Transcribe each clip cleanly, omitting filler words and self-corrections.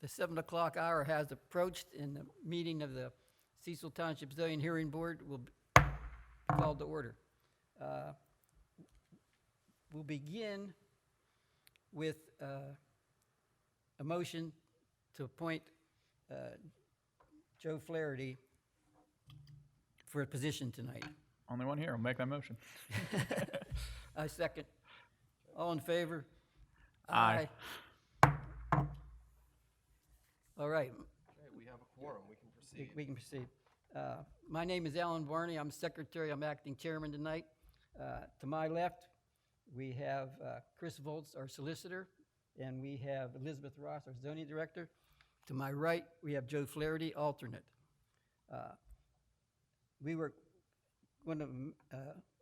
The 7 o'clock hour has approached, and the meeting of the Cecil Township Zoning Hearing Board will be called to order. We'll begin with a motion to appoint Joe Flaherty for a position tonight. Only one here. I'll make that motion. I second. All in favor? Aye. All right. Okay, we have a quorum, we can proceed. We can proceed. My name is Alan Barney. I'm secretary. I'm acting chairman tonight. To my left, we have Chris Volz, our solicitor, and we have Elizabeth Ross, our zoning director. To my right, we have Joe Flaherty, alternate. We were going to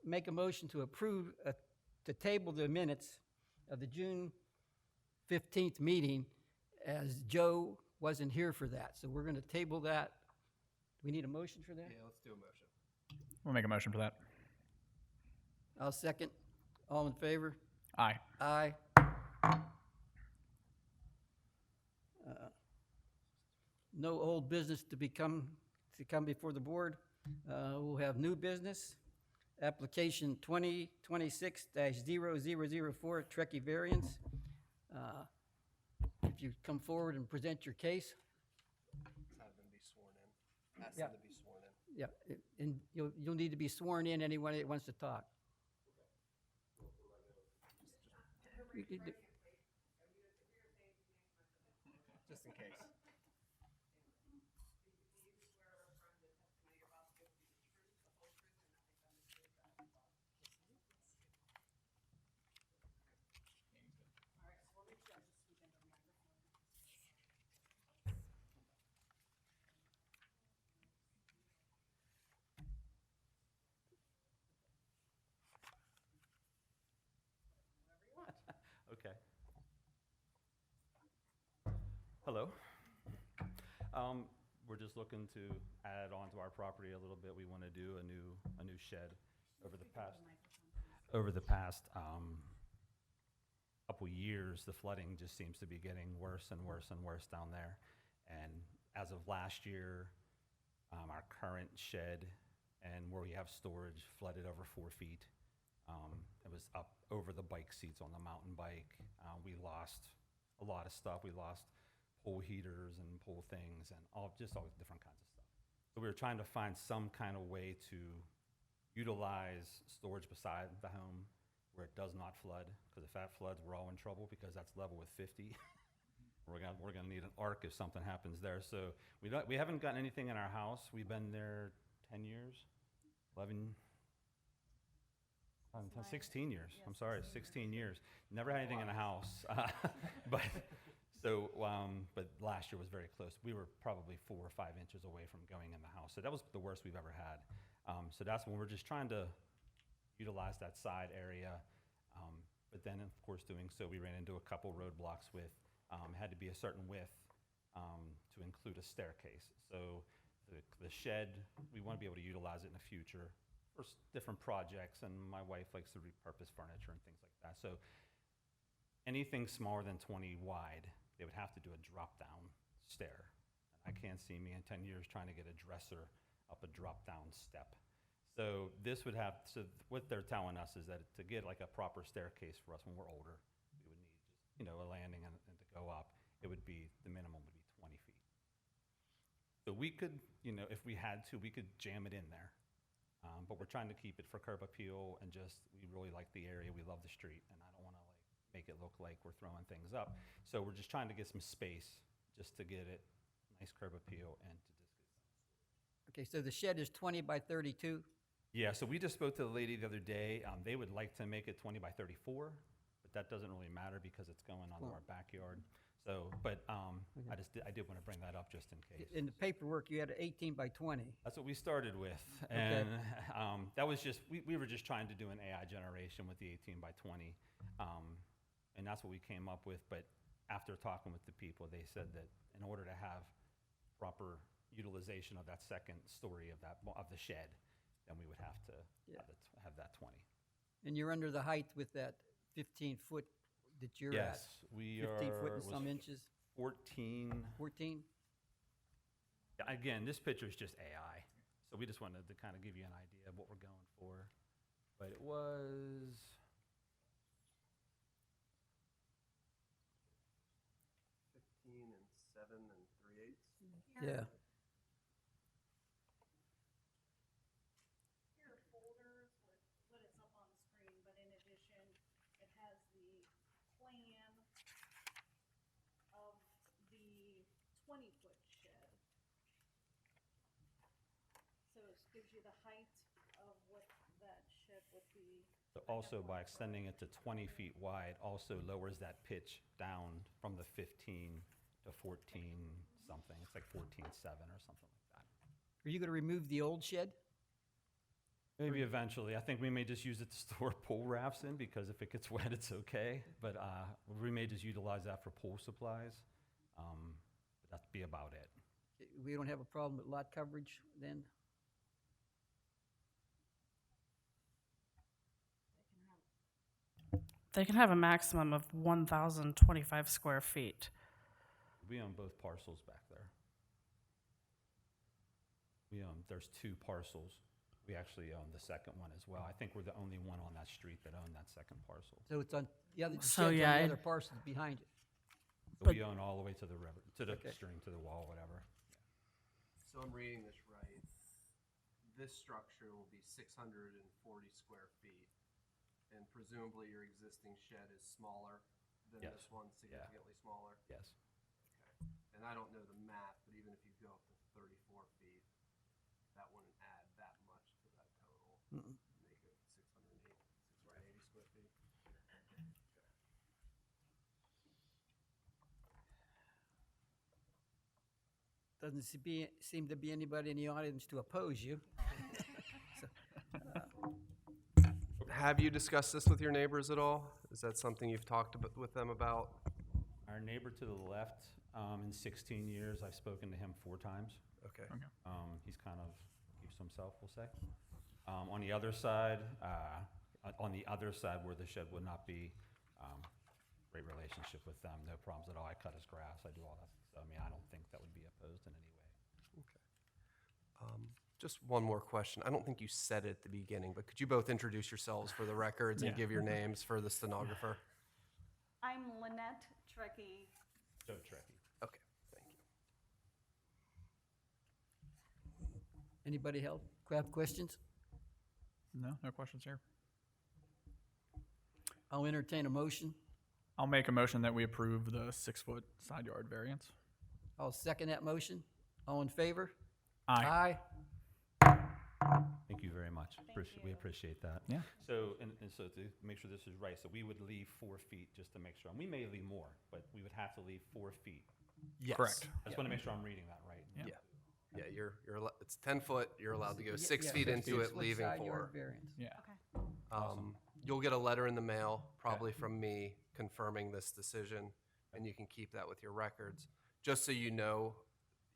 make a motion to approve, to table the minutes of the June 15th meeting, as Joe wasn't here for that. So we're going to table that. Do we need a motion for that? Yeah, let's do a motion. We'll make a motion for that. I'll second. All in favor? Aye. Aye. No old business to come before the board. We'll have new business. Application 2026-0004, Trekkie variance. If you come forward and present your case. Let's have them be sworn in. Ask Yeah. them to be sworn in. Yeah, and you'll need to be sworn in, anyone that wants to talk. You could do- Just in case. Okay. Hello. We're just looking to add on to our property a little bit. We want to do a new shed over the past couple years. The flooding just seems to be getting worse and worse and worse down there. And as of last year, our current shed and where we have storage flooded over 4 feet. It was up over the bike seats on the mountain bike. We lost a lot of stuff. We lost pool heaters and pool things and all different kinds of stuff. So we were trying to find some kind of way to utilize storage beside the home where it does not flood, because if that floods, we're all in trouble because that's level with 50. We're gonna need an arc if something happens there. So we haven't gotten anything in our house. We've been there 10 years, 11. 16 years. Yeah, I'm sorry, 16 16 years. Never had anything in the house. But last year was very close. We were probably 4 or 5 inches away from going in the house. So that was the worst we've ever had. So that's when we're just trying to utilize that side area. But then, of course, doing so, we ran into a couple roadblocks with, it had to be a certain width to include a staircase. So the shed, we want to be able to utilize it in the future for different projects, and my wife likes to repurpose furniture and things like that. So anything smaller than 20 wide, they would have to do a drop-down stair. And I can't see me in 10 years trying to get a dresser up a drop-down step. So this would have, so what they're telling us is that to get like a proper staircase for us when we're older, we would need just, a landing and to go up, the minimum would be 20 feet. So we could, if we had to, we could jam it in there. But we're trying to keep it for curb appeal, and we really like the area. We love the street, and I don't want to make it look like we're throwing things up. So we're just trying to get some space just to get it nice curb appeal and to just get some. Okay, so the shed is 20 by 32? Yeah, so we just spoke to the lady the other day. They would like to make it 20 by 34, but that doesn't really matter because it's going onto our backyard. So, but I did want to bring that up just in case. In the paperwork, you had an 18 by 20. That's what we started with, and that was just, we were just trying to do an AI generation with the 18 by 20, and that's what we came up with. But after talking with the people, they said that in order to have proper utilization of that second story of the shed, then we would have to have that 20. And you're under the height with that 15-foot that you're at? Yes, we 15 are. foot and some inches? 14. 14? Again, this picture is just AI, so we just wanted to kind of give you an idea of what we're going for. But it was 15 and 7 3/8. Yeah. Here are folders with what is up on the screen, but in addition, it has the plan of the 20-foot shed. So it gives you the height of what that shed would be. also by extending it to 20 feet wide, also lowers that pitch down from the 15 to 14 something. It's like 14.7 or something like that. Are you going to remove the old shed? Maybe eventually. I think we may just use it to store pool rafts in, because if it gets wet, it's okay. But we may just utilize that for pool supplies. But that'd be about it. We don't have a problem with lot coverage then? They can have a maximum of 1,025 square feet. We own both parcels back there. There's 2 parcels. We actually own the second one as well. I think we're the only one on that street that own that second parcel. So it's on the other, So, shed's on yeah, the other parcels behind it. So we own all the way to the river, to the Okay. stream, to the wall, whatever. So I'm reading this right. This structure will be 640 square feet, and presumably your existing shed is smaller than Yes. this one, significantly smaller? Yes. Okay. And I don't know the math, but even if you go up to 34 feet, that wouldn't add that much to that total. Mm-mm. Make it 680 square feet. Doesn't seem to be anybody in the audience to oppose you. Have you discussed this with your neighbors at all? Is that something you've talked with them about? Our neighbor to the left, in 16 years, I've spoken to him 4 times. Okay. He's kind of keeps to himself, we'll say. On the other side where the shed would not be, great relationship with them, no problems at all. I cut his grass, I do all that. So, I mean, I don't think that would be opposed in any way. Just one more question. I don't think you said it at the beginning, but could you both introduce yourselves for the records and Yeah. give your names for the stenographer? I'm Lynette Trekkie. Joe Trekkie. Okay, thank you. Anybody else have questions? No questions here. I'll entertain a motion. I'll make a motion that we approve the 6-foot side yard variance. I'll second that motion. All in favor? Aye. Thank you very much. We appreciate that. Yeah. So, and so to make sure this is right, so we would leave 4 feet just to make sure, and we may leave more, but we would have to leave 4 feet. Yes. Correct. I just want to make sure I'm reading that right. Yeah. Yeah, it's 10 foot. You're allowed to go 6 Yeah, feet 6 into feet. it, Side leaving yard 4. variance. Yeah. Okay. You'll get a letter in the mail, probably from me, confirming this decision, and you can keep that with your records. Just so you know,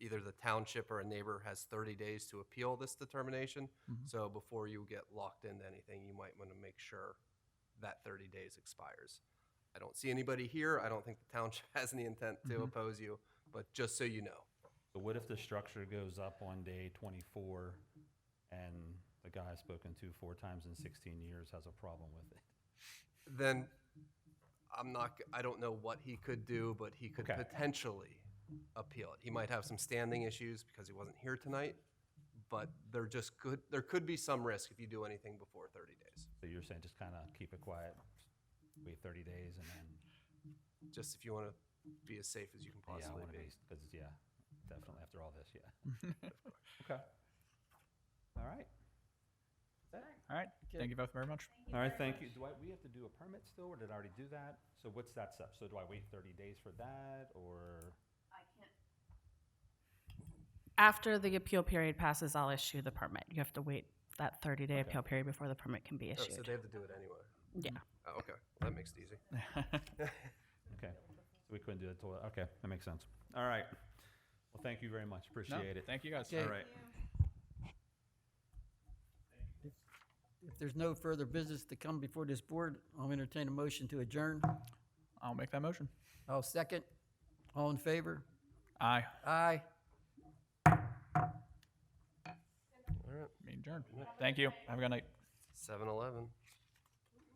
either the township or a neighbor has 30 days to appeal this determination. So before you get locked into anything, you might want to make sure that 30 days expires. I don't see anybody here. I don't think the township has any intent to oppose you, but just so you know. So what if the structure goes up on day 24 and the guy I've spoken to 4 times in 16 years has a problem with it? Then I don't know what he could do, but he could Okay. potentially appeal it. He might have some standing issues because he wasn't here tonight, but there could be some risk if you do anything before 30 days. So you're saying just kind of keep it quiet, wait 30 days, and then, Just if you want to be as safe as you can yeah, I possibly want to be. be, because, yeah, definitely after all this, yeah. Okay. All right. All right. Thank you both very much. All right, thank you. We have to do a permit still, or did I already do that? So what's that step? So do I wait 30 days for that, or? I can't. After the appeal period passes, I'll issue the permit. You have to wait that 30-day Okay. appeal period before the permit can be Oh, so issued. they have to do it anyway. Yeah. Oh, okay. Well, that makes it easy. Okay, so we couldn't do it till, okay, that makes sense. All right. Well, thank you very much. No, Appreciate it. thank you guys. Okay. All right. If there's no further business to come before this board, I'll entertain a motion to adjourn. I'll make that motion. I'll second. All in favor? Aye. Aye. All right, Meeting adjourned. Thank you. Have a good night. 7:11.